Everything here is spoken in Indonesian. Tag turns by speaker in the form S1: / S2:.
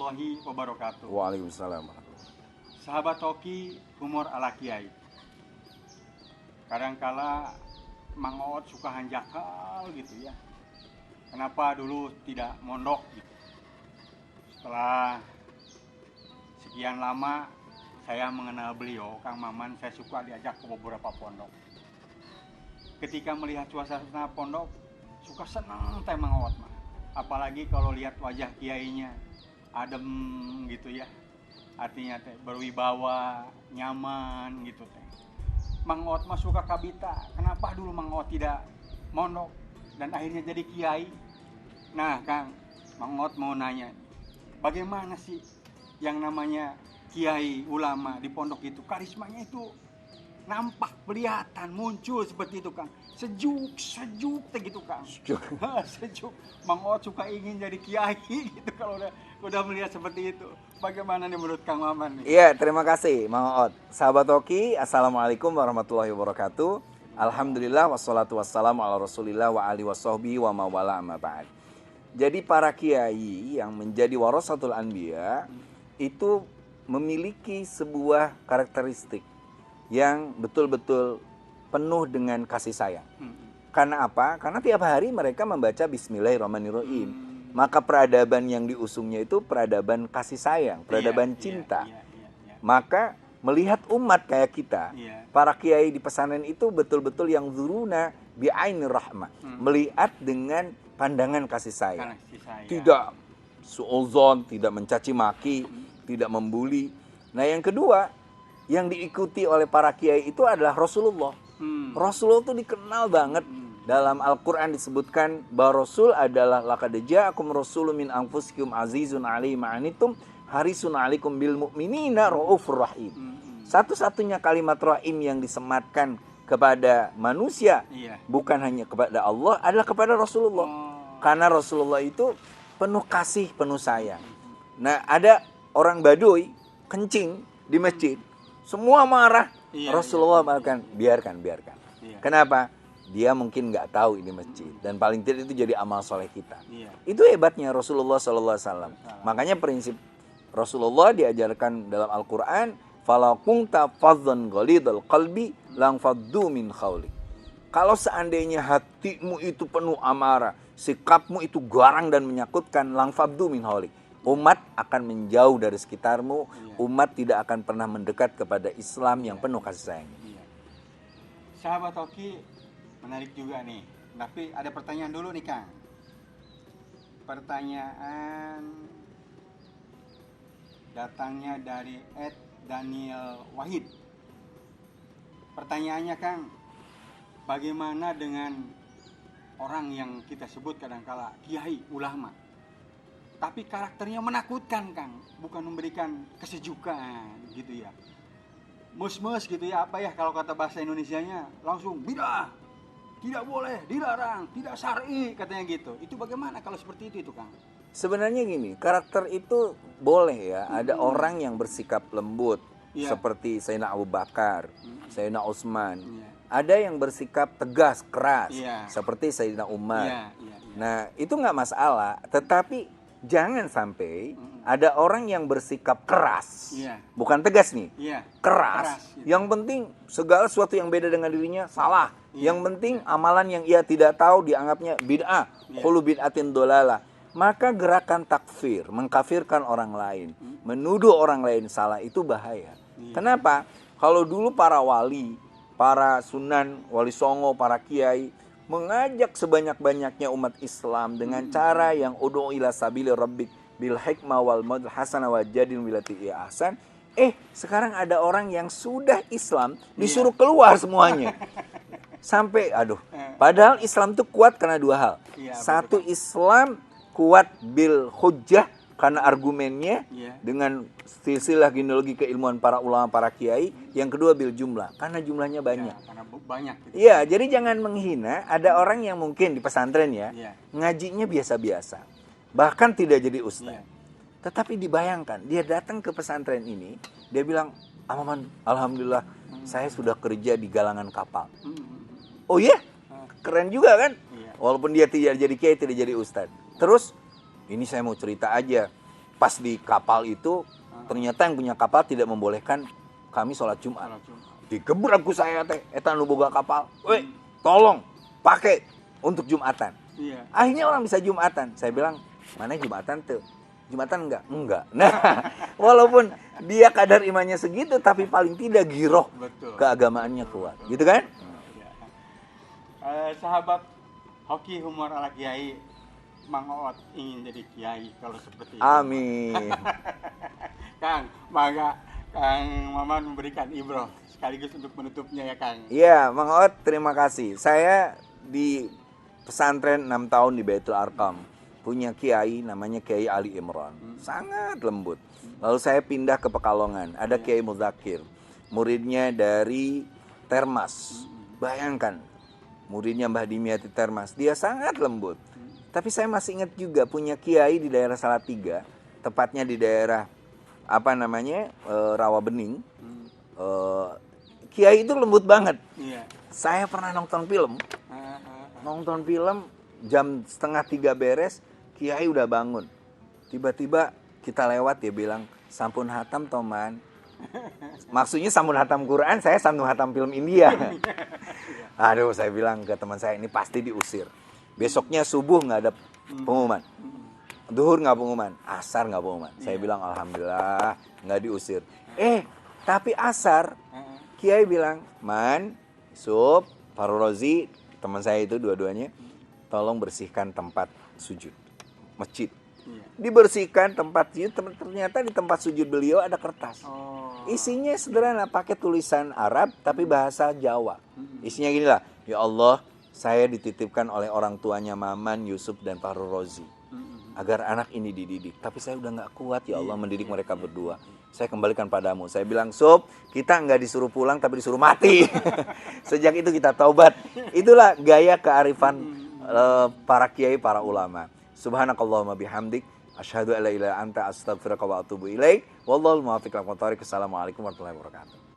S1: warahmatullahi wabarakatuh.
S2: Waalaikumsalam.
S1: Sahabat Toki, humor ala kiai. Kadangkala Mang Oot suka hanjakal gitu ya. Kenapa dulu tidak mondok gitu. Setelah sekian lama saya mengenal beliau, Kang Maman, saya suka diajak ke beberapa pondok. Ketika melihat suasana pondok, suka senang teh Mang Oot mah. Apalagi kalau lihat wajah kiainya adem gitu ya. Artinya teh berwibawa, nyaman gitu teh. Mang Oot mah suka kabita. Kenapa dulu Mang Oot tidak mondok dan akhirnya jadi kiai? Nah, Kang, Mang Oot mau nanya, bagaimana sih yang namanya kiai ulama di pondok itu? Karismanya itu nampak, kelihatan, muncul seperti itu, Kang. Sejuk teh gitu, Kang. Sejuk. Mang Oot suka ingin jadi kiai gitu kalau udah melihat seperti itu. Bagaimana nih menurut Kang Maman nih?
S2: Iya, terima kasih Mang Oot. Sahabat Toki, Assalamualaikum warahmatullahi wabarakatuh. Alhamdulillah wassalatu wassalamu ala Rasulillah wa alihi washabbihi wa mawala amma ba'd. Jadi para kiai yang menjadi warasatul anbiya itu memiliki sebuah karakteristik yang betul-betul penuh dengan kasih sayang. Karena apa? Karena tiap hari mereka membaca Bismillahirrahmanirrahim. Maka peradaban yang diusungnya itu peradaban kasih sayang, peradaban cinta. Maka melihat umat kayak kita, para kiai di pesantren itu betul-betul yang zuruna bi'ainir rahmah. Melihat dengan pandangan kasih sayang. Tidak suuzon, tidak mencaci maki, tidak membuli. Nah, yang kedua, yang diikuti oleh para kiai itu adalah Rasulullah. Rasulullah itu dikenal banget. Dalam Al-Quran disebutkan bahwa Rasul adalah laqad ja'akum rasulun min anfusikum azizun 'alaihi ma anittum harisun 'alaikum bil mu'minina raufur rahim. Satu-satunya kalimat rahim yang disematkan kepada manusia, bukan hanya kepada Allah, adalah kepada Rasulullah. Karena Rasulullah itu penuh kasih, penuh sayang. Nah, ada orang Baduy kencing di masjid, semua marah. Rasulullah mengatakan biarkan. Kenapa? Dia mungkin nggak tahu ini masjid, dan paling tidak itu jadi amal soleh kita. Itu hebatnya Rasulullah SAW. Makanya prinsip Rasulullah diajarkan dalam Al-Quran, fala kunta fadhan ghalidhal qalbi lang faddu min khawlik. Kalau seandainya hatimu itu penuh amarah, sikapmu itu garang dan menyakutkan, lang faddu min khawlik, umat akan menjauh dari sekitarmu. Umat tidak akan pernah mendekat kepada Islam yang penuh kasih sayang.
S1: Sahabat Toki, menarik juga nih. Tapi ada pertanyaan dulu nih, Kang. Pertanyaan datangnya dari @Daniel Wahid. Pertanyaannya, Kang, bagaimana dengan orang yang kita sebut kadangkala kiai ulama, tapi karakternya menakutkan, Kang, bukan memberikan kesejukan gitu ya, mus-mus gitu ya, apa ya kalau kata bahasa Indonesianya, langsung bidah, tidak boleh, dilarang, tidak syar'i katanya gitu. Itu bagaimana kalau seperti itu Kang?
S2: Sebenarnya gini, karakter itu boleh ya, ada orang yang bersikap lembut, seperti Sayyidina Abu Bakar, Sayyidina Utsman. Ada yang bersikap tegas, keras, seperti Sayyidina Umar. Nah, itu nggak masalah, tetapi jangan sampai ada orang yang bersikap keras, bukan tegas nih, keras. Yang penting segala sesuatu yang beda dengan dirinya salah. Yang penting amalan yang ia tidak tahu dianggapnya bid'ah, khulu bid'atin dolalah. Maka gerakan takfir, mengkafirkan orang lain, menuduh orang lain salah, itu bahaya. Kenapa? Kalau dulu para wali, para sunan, wali songo, para kiai mengajak sebanyak-banyaknya umat Islam dengan cara yang ud'u ila sabili rabbik bil hikmah wal mau'izah hasanah wajadil billati hiya ahsan. Sekarang ada orang yang sudah Islam disuruh keluar semuanya. Sampai padahal Islam itu kuat karena dua hal. Satu, Islam kuat bil hujjah karena argumennya dengan silsilah genealogi keilmuan para ulama, para kiai. Yang kedua bil jumlah, karena jumlahnya banyak. Iya, jadi jangan menghina. Ada orang yang mungkin di pesantren ngajinya biasa-biasa, bahkan tidak jadi ustaz. Tetapi dibayangkan, dia datang ke pesantren ini, dia bilang, Amaman, alhamdulillah saya sudah kerja di galangan kapal. Oh iya? Keren juga kan? Walaupun dia tidak jadi kiai, tidak jadi ustaz. Terus, ini saya mau cerita aja. pas di kapal itu ternyata yang punya kapal tidak membolehkan kami sholat Jumat. Digebrak ku saya teh, eta nu boga kapal. Weh, tolong pakai untuk Jumatan.
S1: Iya.
S2: Akhirnya orang bisa Jumatan. Saya bilang, mana Jumatan tuh? Jumatan enggak? Enggak. Nah, walaupun dia kadar imannya segitu, tapi paling tidak giroh
S1: Betul.
S2: keagamaannya kuat. Gitu kan?
S1: Ya. Sahabat hoki humor ala kiai, Mang Oot ingin jadi kiai kalau seperti itu.
S2: Amin.
S1: Kang, mangga Kang Maman memberikan ibroh sekaligus untuk menutupnya ya Kang.
S2: Iya, Mang Oot, terima kasih. Saya di pesantren 6 tahun di Baitul Arqam punya kiai namanya Kiai Ali Imran. Sangat lembut. Lalu saya pindah ke Pekalongan, ada Kiai Muzakir. Muridnya dari Termas. Bayangkan, muridnya Mbah Dimyati Termas. Dia sangat lembut. Tapi saya masih ingat juga punya kiai di daerah Salatiga, tepatnya di daerah Rawabening. Kiai itu lembut banget.
S1: Iya.
S2: Saya pernah nonton film jam 2:30 beres, kiai udah bangun. Tiba-tiba kita lewat, dia bilang, sampun hatam toman. Maksudnya sampun hatam Quran, saya sampun hatam film India. Aduh, saya bilang ke teman saya, ini pasti diusir. Besoknya subuh nggak ada pengumuman, duhur nggak pengumuman, asar nggak pengumuman. Saya bilang alhamdulillah nggak diusir. Tapi asar kiai bilang, Man, Sub, Faru Rozi, teman saya itu dua-duanya, tolong bersihkan tempat sujud masjid. Dibersihkan tempat sujud, ternyata di tempat sujud beliau ada kertas. Isinya sederhana, pakai tulisan Arab tapi bahasa Jawa. Isinya gini lah, ya Allah, saya dititipkan oleh orang tuanya Maman, Yusuf, dan Faru Rozi agar anak ini dididik. Tapi saya udah gak kuat, ya Allah, mendidik mereka berdua. Saya kembalikan padamu. Saya bilang, Sob, kita nggak disuruh pulang tapi disuruh mati. Sejak itu kita taubat. Itulah gaya kearifan para kiai, para ulama. Subhanakallahumma bihamdik, asyhadu alla ilaha illa anta, astaghfiruka wa atubu ilaik. Wallahul muwaffiq ila aqwamit thoriq. Assalamualaikum warahmatullahi wabarakatuh.